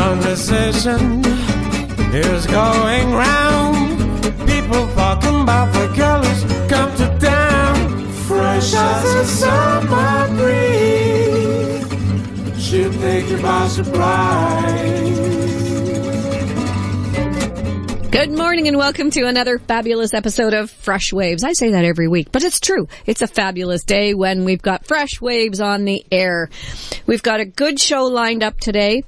conversation is going round. People talking about the girl who's come to town. Fresh as a summer breeze, she'll take you by surprise. Good morning and welcome to another fabulous episode of Fresh Waves. I say that every week, but it's true. It's a fabulous day when we've got Fresh Waves on the air. We've got a good show lined up today.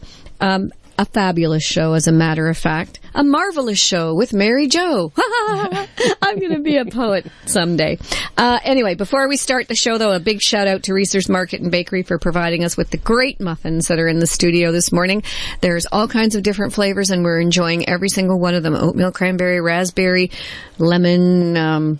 A fabulous show, as a matter of fact. A marvelous show with Mary Jo. I'm going to be a poet someday. Anyway, before we start the show, though, a big shout out to Reese's Market and Bakery for providing us with the great muffins that are in the studio this morning. There's all kinds of different flavors, and we're enjoying every single one of them. Oatmeal, cranberry, raspberry, lemon,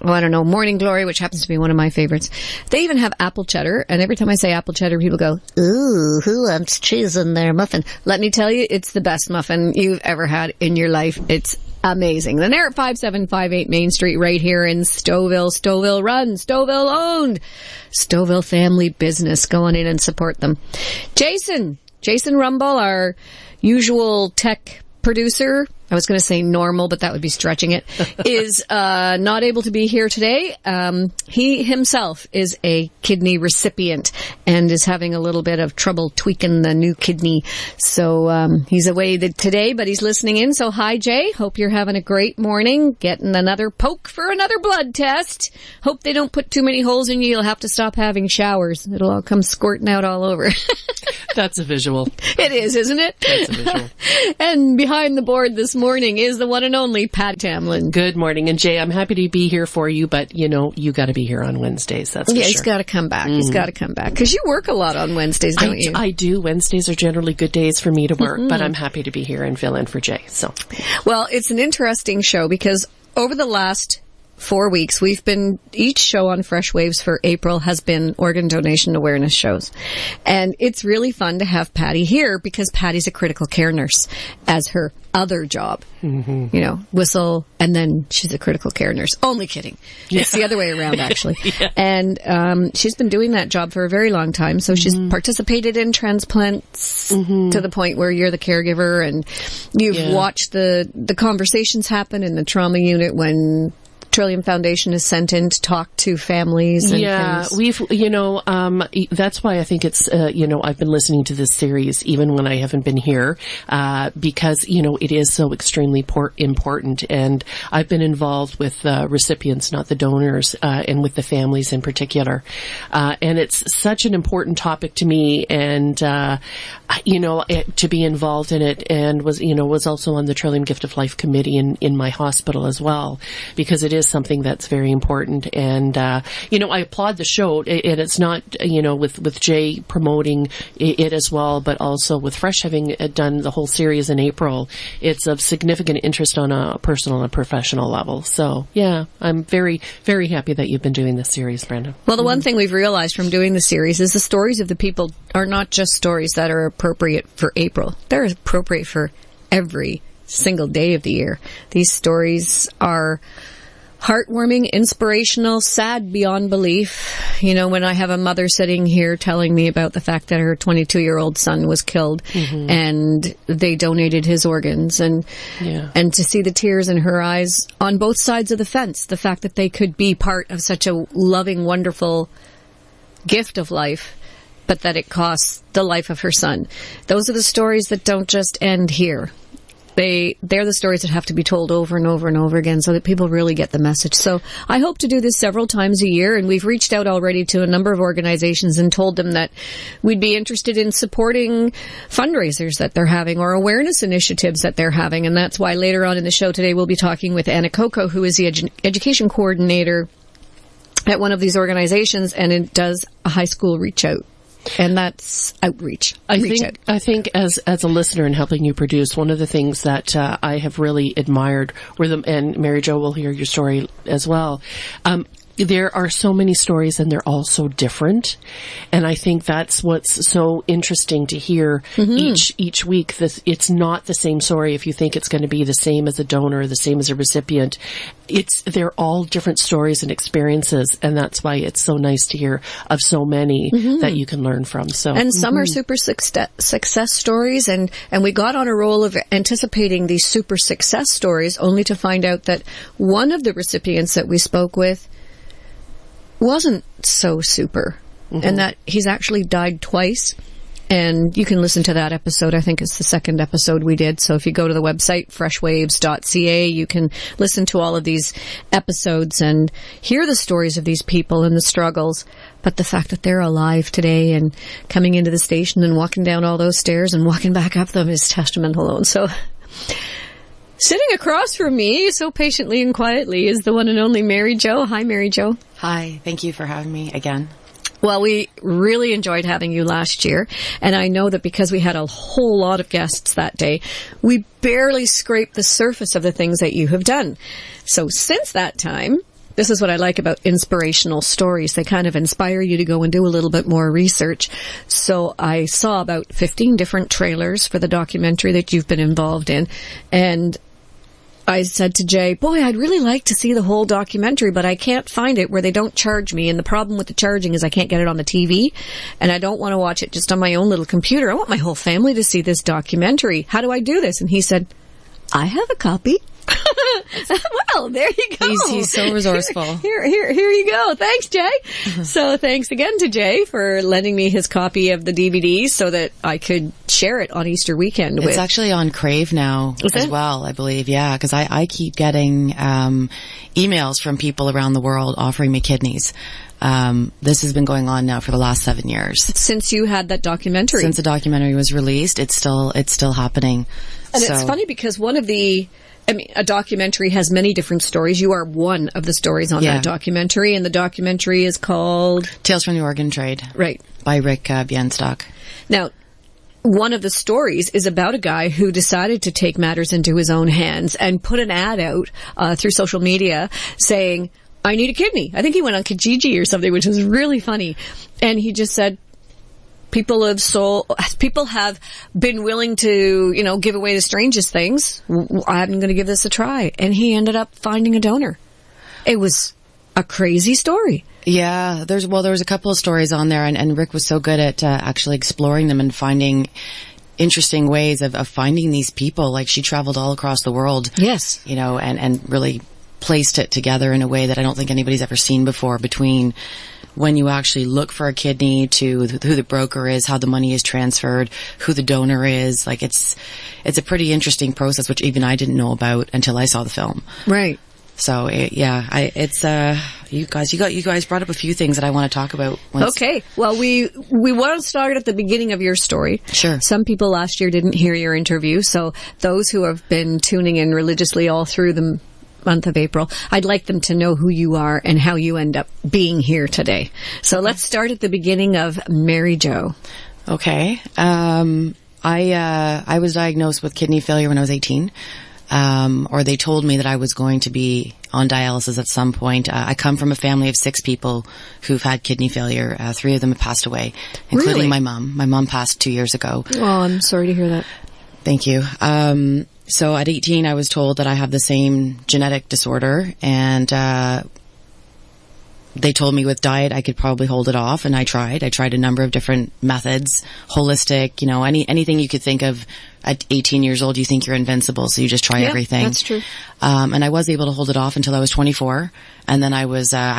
Morning Glory, which happens to be one of my favorites. They even have apple cheddar, and every time I say apple cheddar, people go, ooh, who wants cheese in their muffin? Let me tell you, it's the best muffin you've ever had in your life. It's amazing. Then they're at 5758 Main Street right here in Stouffville. Stouffville run, Stouffville owned, Stouffville family business. Go on in and support them. Jason Rumble, our usual tech producer, I was going to say normal, but that would be stretching it, is not able to be here today. He himself is a kidney recipient and is having a little bit of trouble tweaking the new kidney. So he's away today, but he's listening in. So hi, Jay. Hope you're having a great morning, getting another poke for another blood test. Hope they don't put too many holes in you. You'll have to stop having showers. It'll all come squirting out all over. That's a visual. It is, isn't it? That's a visual. And behind the board this morning is the one and only Pat Tamlin. Good morning. And Jay, I'm happy to be here for you, but you got to be here on Wednesdays. That's for sure. He's got to come back. He's got to come back. Because you work a lot on Wednesdays, don't you? I do. Wednesdays are generally good days for me to work, but I'm happy to be here and fill in for Jay. So, well, it's an interesting show because over the last 4 weeks, each show on Fresh Waves for April has been organ donation awareness shows. And it's really fun to have Patty here because Patty's a critical care nurse as her other job. Mm-hmm. Whistle, and then she's a critical care nurse. Only kidding. Yeah. It's the other way around, actually. Yeah. And she's been doing that job for a very long time. So she's participated in transplants to the point where you're the caregiver and you've watched the conversations happen in the trauma unit when Trillium Foundation is sent in to talk to families and things. That's why I think it's, I've been listening to this series even when I haven't been here, because, it is so extremely important. And I've been involved with recipients, not the donors, and with the families in particular. And it's such an important topic to me and, to be involved in it and was also on the Trillium Gift of Life committee in my hospital as well, because it is something that's very important. And, I applaud the show, and it's not, with Jay promoting it as well, but also with Fresh having done the whole series in April, it's of significant interest on a personal and professional level. So, yeah, I'm very, very happy that you've been doing this series, Brenda. Well, the one thing we've realized from doing the series is the stories of the people are not just stories that are appropriate for April. They're appropriate for every single day of the year. These stories are heartwarming, inspirational, sad beyond belief. When I have a mother sitting here telling me about the fact that her 22-year-old son was killed and they donated his organs and to see the tears in her eyes on both sides of the fence, the fact that they could be part of such a loving, wonderful gift of life, but that it costs the life of her son. Those are the stories that don't just end here. They're the stories that have to be told over and over and over again so that people really get the message. So I hope to do this several times a year, and we've reached out already to a number of organizations and told them that we'd be interested in supporting fundraisers that they're having or awareness initiatives that they're having. And that's why later on in the show today we'll be talking with Anna Coco, who is the education coordinator at one of these organizations, and it does a high school reach out. And that's outreach. I think as a listener in helping you produce, one of the things that I have really admired and Mary Jo will hear your story as well. there are so many stories and they're all so different. And I think that's what's so interesting to hear each week. That it's not the same story if you think it's going to be the same as a donor, the same as a recipient. They're all different stories and experiences. And that's why it's so nice to hear of so many that you can learn from. So, and some are super success stories. And we got on a roll of anticipating these super success stories, only to find out that one of the recipients that we spoke with wasn't so super, and that he's actually died twice. And you can listen to that episode. I think it's the second episode we did. So if you go to the website, freshwaves.ca, you can listen to all of these episodes and hear the stories of these people and the struggles. But the fact that they're alive today and coming into the station and walking down all those stairs and walking back up them is testament alone. So sitting across from me, so patiently and quietly, is the one and only Mary Jo. Hi, Mary Jo. Hi. Thank you for having me again. Well, we really enjoyed having you last year, and I know that because we had a whole lot of guests that day, we barely scraped the surface of the things that you have done. So since that time, this is what I like about inspirational stories. They kind of inspire you to go and do a little bit more research. So I saw about 15 different trailers for the documentary that you've been involved in, and I said to Jay, boy, I'd really like to see the whole documentary, but I can't find it where they don't charge me. And the problem with the charging is I can't get it on the TV, and I don't want to watch it just on my own little computer. I want my whole family to see this documentary. How do I do this? And he said, I have a copy. Well, there you go. He's so resourceful. Here you go. Thanks, Jay. So thanks again to Jay for lending me his copy of the DVD so that I could share it on Easter weekend. It's actually on Crave now as well, I believe. Yeah, because I keep getting emails from people around the world offering me kidneys. This has been going on now for the last 7 years. Since you had that documentary. Since the documentary was released, it's still happening. And it's funny because a documentary has many different stories. You are one of the stories on that documentary, and the documentary is called Tales from the Organ Trade. Right. By Rick Bienstock. Now, one of the stories is about a guy who decided to take matters into his own hands and put an ad out through social media saying, I need a kidney. I think he went on Kijiji or something, which was really funny. And he just said, people have been willing to, give away the strangest things. I'm going to give this a try. And he ended up finding a donor. It was a crazy story. Yeah, there was a couple of stories on there, and Rick was so good at actually exploring them and finding interesting ways of finding these people. Like, she traveled all across the world. Yes. And really placed it together in a way that I don't think anybody's ever seen before, between when you actually look for a kidney to who the broker is, how the money is transferred, who the donor is. Like, it's a pretty interesting process, which even I didn't know about until I saw the film. Right. So you guys brought up a few things that I want to talk about. Okay. Well, we want to start at the beginning of your story. Sure. Some people last year didn't hear your interview, so those who have been tuning in religiously all through the month of April, I'd like them to know who you are and how you end up being here today. So let's start at the beginning of Mary Jo. Okay. I was diagnosed with kidney failure when I was 18. Or they told me that I was going to be on dialysis at some point. I come from a family of 6 people who've had kidney failure. 3 of them have passed away, including really? my mom. My mom passed 2 years ago. Oh, I'm sorry to hear that. Thank you. So at 18, I was told that I have the same genetic disorder, and they told me with diet I could probably hold it off, and I tried. I tried a number of different methods, holistic, anything you could think of. At 18 years old, you think you're invincible, so you just try everything. That's true. And I was able to hold it off until I was 24, and then I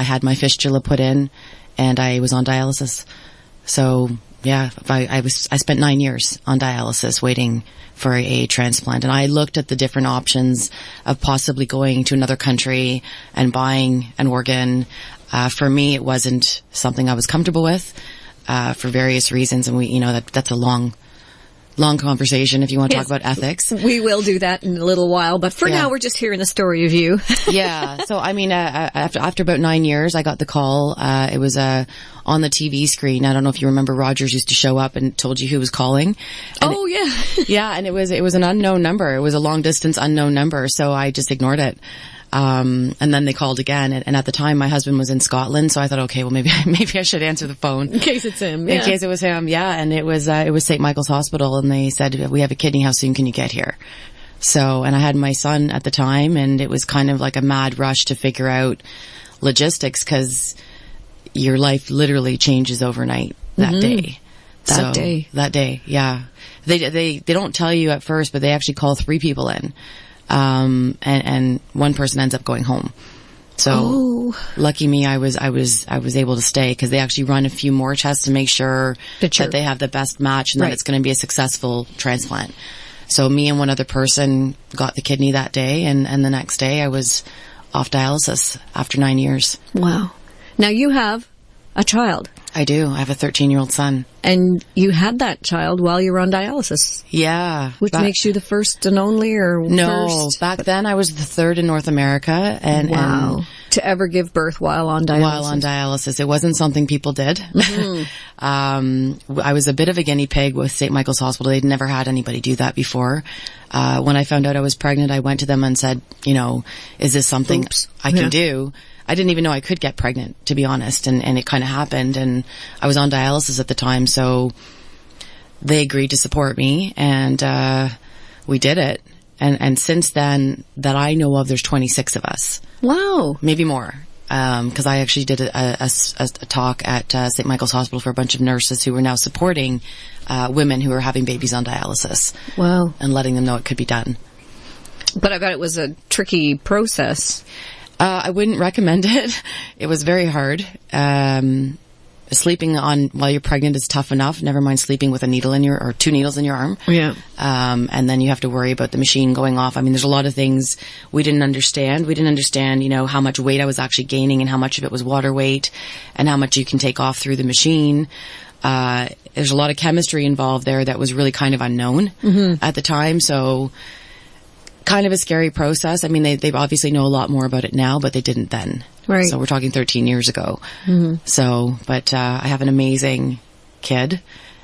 had my fistula put in, and I was on dialysis. So yeah, I spent 9 years on dialysis waiting for a transplant, and I looked at the different options of possibly going to another country and buying an organ. For me, it wasn't something I was comfortable with, for various reasons, and that's a long conversation if you want to talk about ethics. We will do that in a little while, but for now we're just hearing the story of you. Yeah. So, after about 9 years, I got the call. It was on the TV screen. I don't know if you remember, Rogers used to show up and told you who was calling. And yeah. Yeah, and it was an unknown number. It was a long distance unknown number, so I just ignored it. And then they called again. And at the time, my husband was in Scotland. So I thought, okay, well, maybe I should answer the phone. In case it's him. In case it was him. Yeah. And it was St. Michael's Hospital. And they said, we have a kidney. How soon can you get here? So, and I had my son at the time, and it was kind of like a mad rush to figure out logistics, because your life literally changes overnight that day. That day. Yeah. They don't tell you at first, but they actually call 3 people in. And one person ends up going home. So lucky me, I was able to stay, because they actually run a few more tests to make sure that they have the best match and that it's going to be a successful transplant. So me and one other person got the kidney that day, and the next day I was off dialysis after 9 years. Wow. Now you have a child. I do. I have a 13-year-old son. And you had that child while you were on dialysis. Yeah. Which makes you the first and only, or no, first? Back then I was the third in North America. And to ever give birth while on dialysis. It wasn't something people did. I was a bit of a guinea pig with St. Michael's Hospital. They'd never had anybody do that before. When I found out I was pregnant, I went to them and said, is this something I can do? I didn't even know I could get pregnant, to be honest. And it kind of happened, and I was on dialysis at the time. So they agreed to support me, and, we did it. And since then, that I know of, there's 26 of us. Wow. Maybe more. Cause I actually did a talk at, St. Michael's Hospital for a bunch of nurses who were now supporting, women who were having babies on dialysis. Wow. And letting them know it could be done. But I bet it was a tricky process. I wouldn't recommend it. It was very hard. Sleeping while you're pregnant is tough enough. Never mind sleeping with a needle or 2 needles in your arm. Yeah. And then you have to worry about the machine going off. I mean, there's a lot of things we didn't understand. We didn't understand, how much weight I was actually gaining and how much of it was water weight and how much you can take off through the machine. There's a lot of chemistry involved there that was really kind of unknown at the time. So kind of a scary process. I mean, they obviously know a lot more about it now, but they didn't then. Right. So we're talking 13 years ago. So, but I have an amazing kid,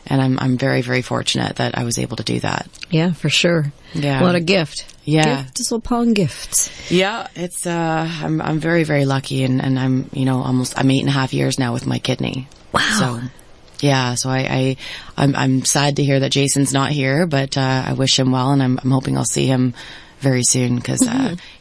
and I'm very, very fortunate that I was able to do that. Yeah, for sure. Yeah. What a gift. Yeah. Gifts upon gifts. Yeah, it's I'm very, very lucky, and I'm I'm 8.5 years now with my kidney. Wow. So yeah, so I'm sad to hear that Jason's not here, but I wish him well, and I'm hoping I'll see him very soon, because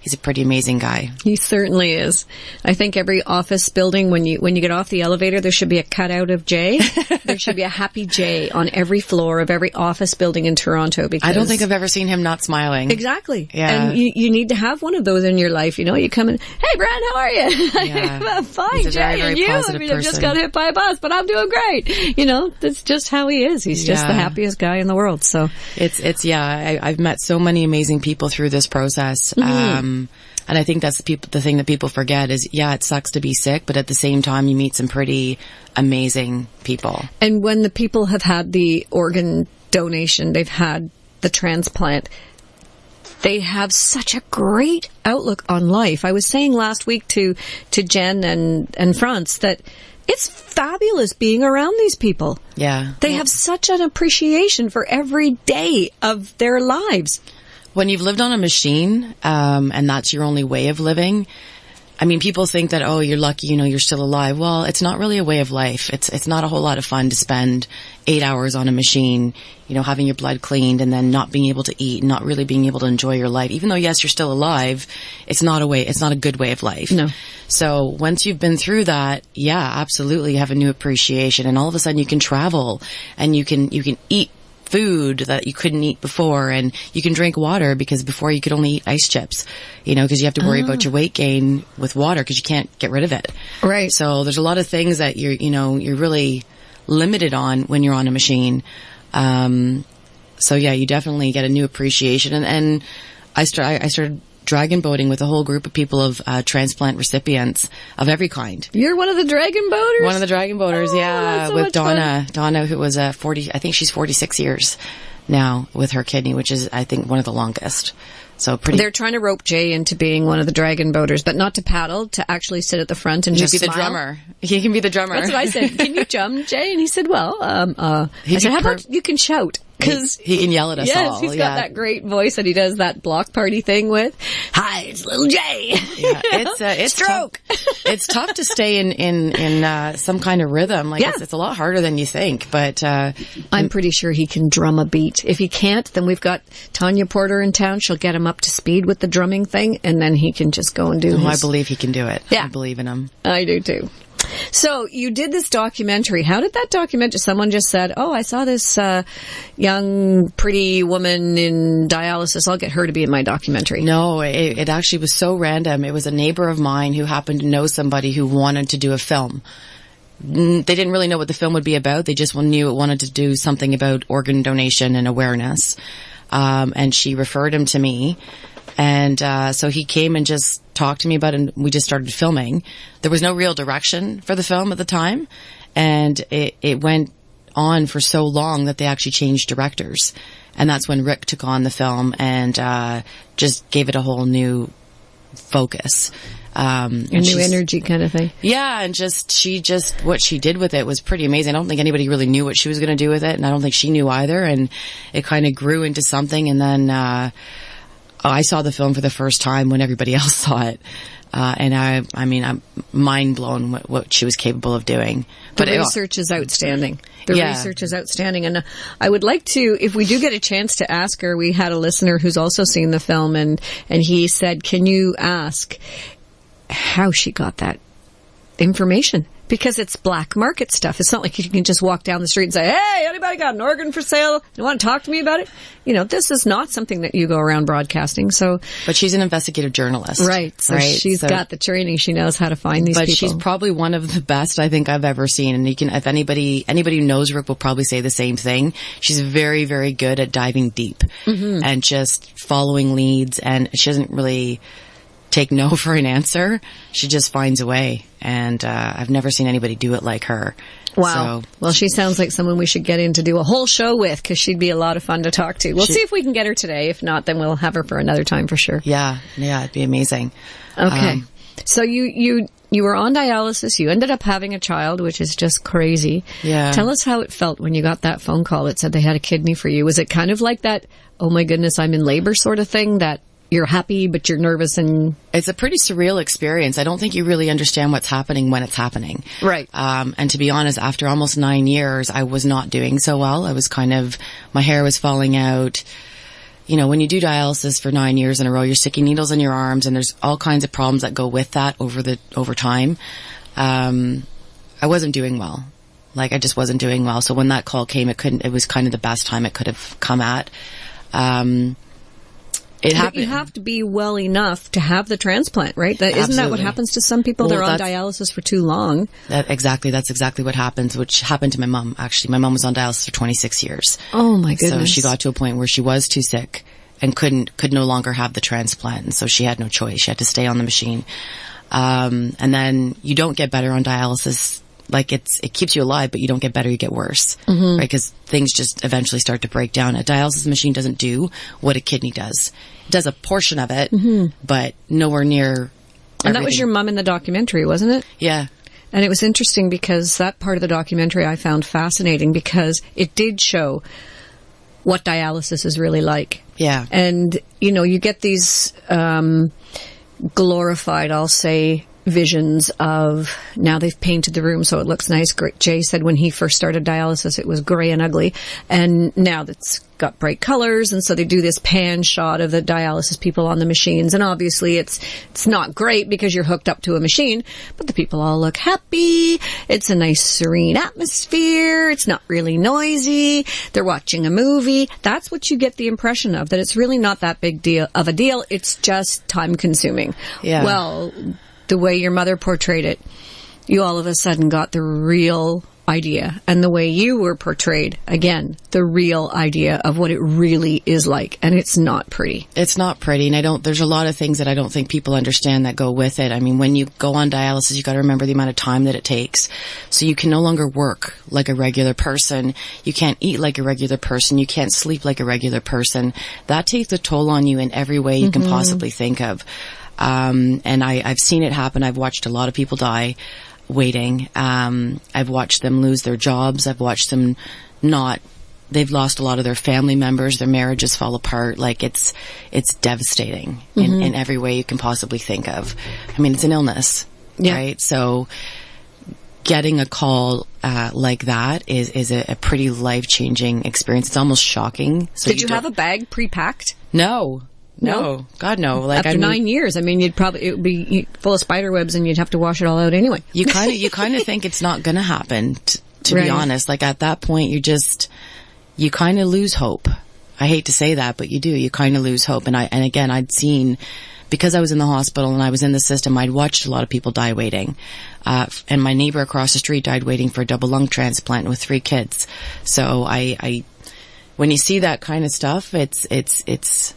he's a pretty amazing guy. He certainly is. I think every office building, when you get off the elevator, there should be a cutout of Jay. There should be a happy Jay on every floor of every office building in Toronto. Because I don't think I've ever seen him not smiling. Exactly. Yeah. And you need to have one of those in your life. You come in, hey, Bren, how are you? Yeah. Fine, He's a Jay. very, very And you? positive I've just person. got hit by a bus, but I'm doing great. That's just how he is. He's just the happiest guy in the world. So I've met so many amazing people through this process. And I think that's the thing that people forget is, it sucks to be sick, but at the same time, you meet some pretty amazing people. And when the people have had the organ donation, they've had the transplant, they have such a great outlook on life. I was saying last week to Jen and Franz that it's fabulous being around these people. Yeah. They have such an appreciation for every day of their lives. When you've lived on a machine, and that's your only way of living, I mean, people think that, you're lucky, you're still alive. Well, it's not really a way of life. It's not a whole lot of fun to spend 8 hours on a machine, having your blood cleaned and then not being able to eat, not really being able to enjoy your life. Even though, yes, you're still alive, it's not a good way of life. No. So once you've been through that, absolutely, you have a new appreciation, and all of a sudden you can travel and you can eat food that you couldn't eat before, and you can drink water, because before you could only eat ice chips, because you have to worry about your weight gain with water because you can't get rid of it. Right. So there's a lot of things that you're really limited on when you're on a machine. So you definitely get a new appreciation. And I started dragon boating with a whole group of people of transplant recipients of every kind. You're one of the dragon boaters? One of the dragon boaters, that's so with much Donna. fun. Donna, who was I think she's 46 years now with her kidney, which is, I think, one of the longest. So pretty. They're trying to rope Jay into being one of the dragon boaters, but not to paddle, to actually sit at the front and just be the smile. drummer. He can be the drummer. That's what I said. Can you jump, Jay? And he said, well, I said, how about you can shout? Because he can yell at us all. Yes, he's got that great voice that he does that block party thing with. Hi, it's Little J. Yeah, it's Stroke. It's tough to stay in some kind of rhythm. Like it's a lot harder than you think. But I'm pretty sure he can drum a beat. If he can't, then we've got Tanya Porter in town. She'll get him up to speed with the drumming thing, and then he can just go and do. I believe he can do it. Yeah, I believe in him. I do too. So you did this documentary. How did that documentary? Someone just said, "Oh, I saw this young, pretty woman in dialysis. I'll get her to be in my documentary." No, it actually was so random. It was a neighbor of mine who happened to know somebody who wanted to do a film. They didn't really know what the film would be about. They just knew it wanted to do something about organ donation and awareness. And she referred him to me. And so he came and just talked to me about it, and we just started filming. There was no real direction for the film at the time, and it went on for so long that they actually changed directors. And that's when Rick took on the film and just gave it a whole new focus. A new energy kind of thing. Yeah, and what she did with it was pretty amazing. I don't think anybody really knew what she was going to do with it, and I don't think she knew either. And it kind of grew into something, and then I saw the film for the first time when everybody else saw it. And I'm mind blown what she was capable of doing. But the research is outstanding. Research is outstanding. And I would like to, if we do get a chance to ask her, we had a listener who's also seen the film, and he said, can you ask how she got that information? Because it's black market stuff. It's not like you can just walk down the street and say, "Hey, anybody got an organ for sale? You want to talk to me about it?" This is not something that you go around broadcasting. So, but she's an investigative journalist, right? So she's got the training. She knows how to find these people. But she's probably one of the best I think I've ever seen. And if anybody who knows Rick will probably say the same thing. She's very, very good at diving deep and just following leads. And she doesn't really take no for an answer. She just finds a way. And I've never seen anybody do it like her. Wow. So, well, she sounds like someone we should get in to do a whole show with, because she'd be a lot of fun to talk to. We'll see if we can get her today. If not, then we'll have her for another time for sure. Yeah, it'd be amazing. Okay. So you were on dialysis. You ended up having a child, which is just crazy. Yeah. Tell us how it felt when you got that phone call that said they had a kidney for you. Was it kind of like that, oh my goodness, I'm in labor sort of thing, that you're happy, but you're nervous? And it's a pretty surreal experience. I don't think you really understand what's happening when it's happening. Right. And to be honest, after almost 9 years, I was not doing so well. I was my hair was falling out. When you do dialysis for 9 years in a row, you're sticking needles in your arms, and there's all kinds of problems that go with that over time. I wasn't doing well. I just wasn't doing well. So when that call came, it was kind of the best time it could have come at. It happened. But you have to be well enough to have the transplant, right? Isn't that what happens to some people? They're on dialysis for too long. That's exactly what happens, which happened to my mom, actually. My mom was on dialysis for 26 years. Oh, my goodness. So she got to a point where she was too sick and could no longer have the transplant. And so she had no choice. She had to stay on the machine. And then you don't get better on dialysis. It keeps you alive, but you don't get better, you get worse. Right? Because things just eventually start to break down. A dialysis machine doesn't do what a kidney does. It does a portion of it, but nowhere near everything. And that was your mom in the documentary, wasn't it? Yeah. And it was interesting because that part of the documentary I found fascinating, because it did show what dialysis is really like. Yeah. And, you get these glorified, I'll say, visions of, now they've painted the room so it looks nice. Jay said when he first started dialysis it was gray and ugly, and now it's got bright colors, and so they do this pan shot of the dialysis people on the machines, and obviously it's not great because you're hooked up to a machine, but the people all look happy. It's a nice serene atmosphere. It's not really noisy. They're watching a movie. That's what you get the impression of, that it's really not that big of a deal. It's just time consuming. Yeah. Well, the way your mother portrayed it, you all of a sudden got the real idea. And the way you were portrayed, again, the real idea of what it really is like. And it's not pretty. It's not pretty. And there's a lot of things that I don't think people understand that go with it. I mean, when you go on dialysis, you got to remember the amount of time that it takes. So you can no longer work like a regular person. You can't eat like a regular person. You can't sleep like a regular person. That takes a toll on you in every way you can possibly think of. And I've seen it happen. I've watched a lot of people die waiting. I've watched them lose their jobs. I've watched them not they've lost a lot of their family members, their marriages fall apart. Like it's devastating in every way you can possibly think of. I mean, it's an illness, right? So getting a call like that is a pretty life-changing experience. It's almost shocking. So Did you have a bag pre-packed? No. God, no. Like, After 9 years, I mean, it would be full of spider webs and you'd have to wash it all out anyway. You kind of think it's not going to happen, to be honest. Like, at that point, you kind of lose hope. I hate to say that, but you do. You kind of lose hope. And again, I'd seen, because I was in the hospital and I was in the system, I'd watched a lot of people die waiting. And my neighbor across the street died waiting for a double lung transplant with 3 kids. So when you see that kind of stuff, it's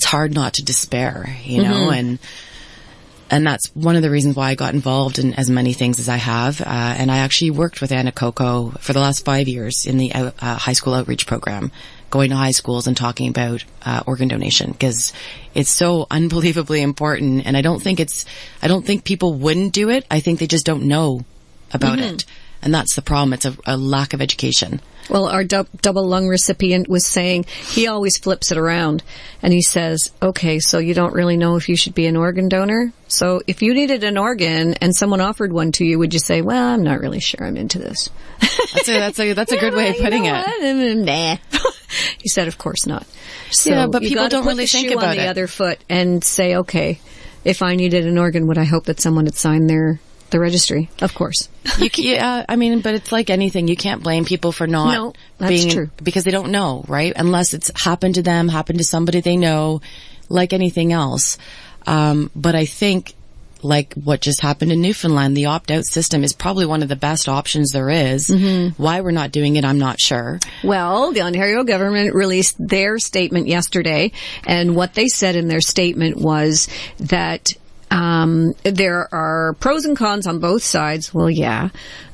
hard not to despair, you know, and that's one of the reasons why I got involved in as many things as I have. And I actually worked with Anna Coco for the last 5 years in the high school outreach program, going to high schools and talking about organ donation, because it's so unbelievably important. And I don't think people wouldn't do it. I think they just don't know about it. And that's the problem. It's a lack of education. Well, our double lung recipient was saying he always flips it around and he says, okay, so you don't really know if you should be an organ donor. So if you needed an organ and someone offered one to you, would you say, well, I'm not really sure I'm into this? That's a good way of putting it. Nah. He said, of course not. So yeah, but people don't really think about it. You got to put the shoe on the other foot and say, okay, if I needed an organ, would I hope that someone had signed the registry? Of course. I mean, but it's like anything. You can't blame people for not being, true. Because they don't know, right? Unless it's happened to them, happened to somebody they know, like anything else. But I think, like what just happened in Newfoundland, the opt-out system is probably one of the best options there is. Why we're not doing it, I'm not sure. Well, the Ontario government released their statement yesterday, and what they said in their statement was that there are pros and cons on both sides. Well, yeah.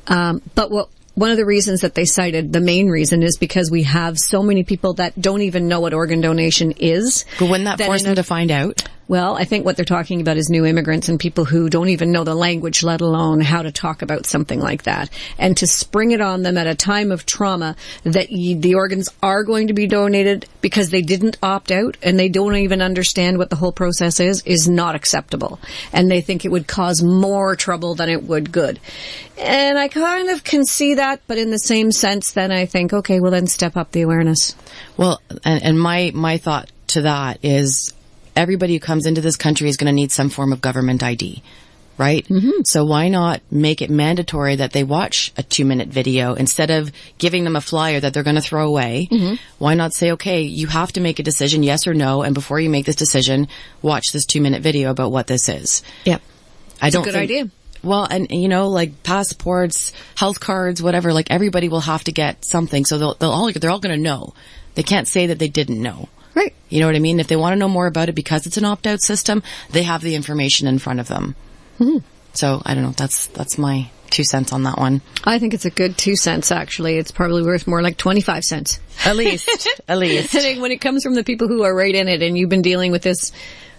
But one of the reasons that they cited, the main reason, is because we have so many people that don't even know what organ donation is. But wouldn't that force them to find out? Well, I think what they're talking about is new immigrants and people who don't even know the language, let alone how to talk about something like that. And to spring it on them at a time of trauma that the organs are going to be donated because they didn't opt out and they don't even understand what the whole process is not acceptable. And they think it would cause more trouble than it would good. And I kind of can see that, but in the same sense, then I think, okay, well then step up the awareness. Well, and my thought to that is, everybody who comes into this country is going to need some form of government ID, right? So why not make it mandatory that they watch a 2-minute video instead of giving them a flyer that they're going to throw away? Why not say, okay, you have to make a decision, yes or no, and before you make this decision, watch this 2-minute video about what this is. Yeah. It's a good idea. Well, and you know, like passports, health cards, whatever, like everybody will have to get something. So they're all going to know. They can't say that they didn't know. Right. You know what I mean? If they want to know more about it because it's an opt-out system, they have the information in front of them. So, I don't know. That's my 2 cents on that one. I think it's a good 2 cents, actually. It's probably worth more like 25 cents. At least. At least. I think when it comes from the people who are right in it, and you've been dealing with this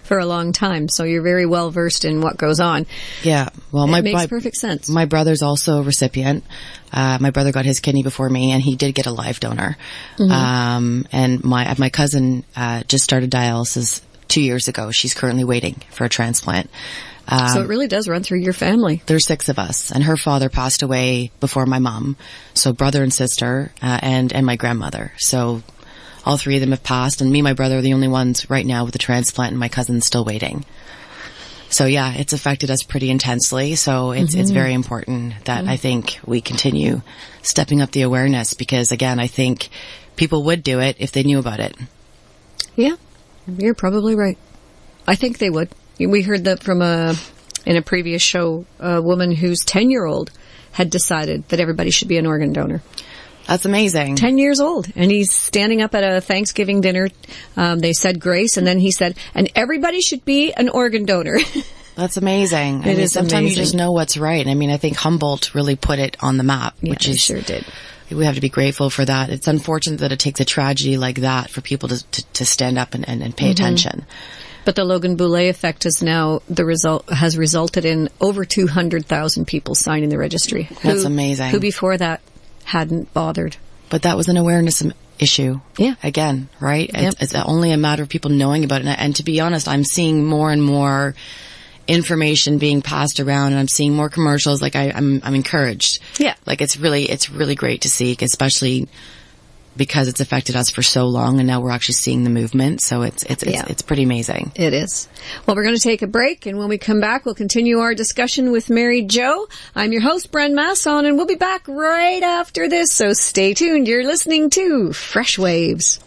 for a long time, so you're very well versed in what goes on. Yeah. Well, it makes perfect sense. My brother's also a recipient. My brother got his kidney before me, and he did get a live donor. And my cousin just started dialysis 2 years ago. She's currently waiting for a transplant. So it really does run through your family. There's 6 of us, and her father passed away before my mom. So brother and sister, and my grandmother. So all 3 of them have passed, and me and my brother are the only ones right now with the transplant, and my cousin's still waiting. So yeah, it's affected us pretty intensely. So it's very important that I think we continue stepping up the awareness, because again, I think people would do it if they knew about it. Yeah, you're probably right. I think they would. We heard that from in a previous show, a woman whose 10-year-old had decided that everybody should be an organ donor. That's amazing. 10 years old. And he's standing up at a Thanksgiving dinner. They said grace, and then he said, and everybody should be an organ donor. That's amazing. It is sometimes amazing. You just know what's right. I mean, I think Humboldt really put it on the map, which is sure did. We have to be grateful for that. It's unfortunate that it takes a tragedy like that for people to stand up and pay attention. But the Logan Boulet effect has resulted in over 200,000 people signing the registry. That's amazing. Who before that hadn't bothered. But that was an awareness issue. Yeah. Again, right? Yep. It's only a matter of people knowing about it. And to be honest, I'm seeing more and more information being passed around, and I'm seeing more commercials. Like I'm encouraged. Yeah. Like it's really great to see, especially because it's affected us for so long, and now we're actually seeing the movement. So it's pretty amazing. It is. Well, we're going to take a break, and when we come back, we'll continue our discussion with Mary Jo. I'm your host, Bren Masson, and we'll be back right after this. So stay tuned. You're listening to Fresh Waves.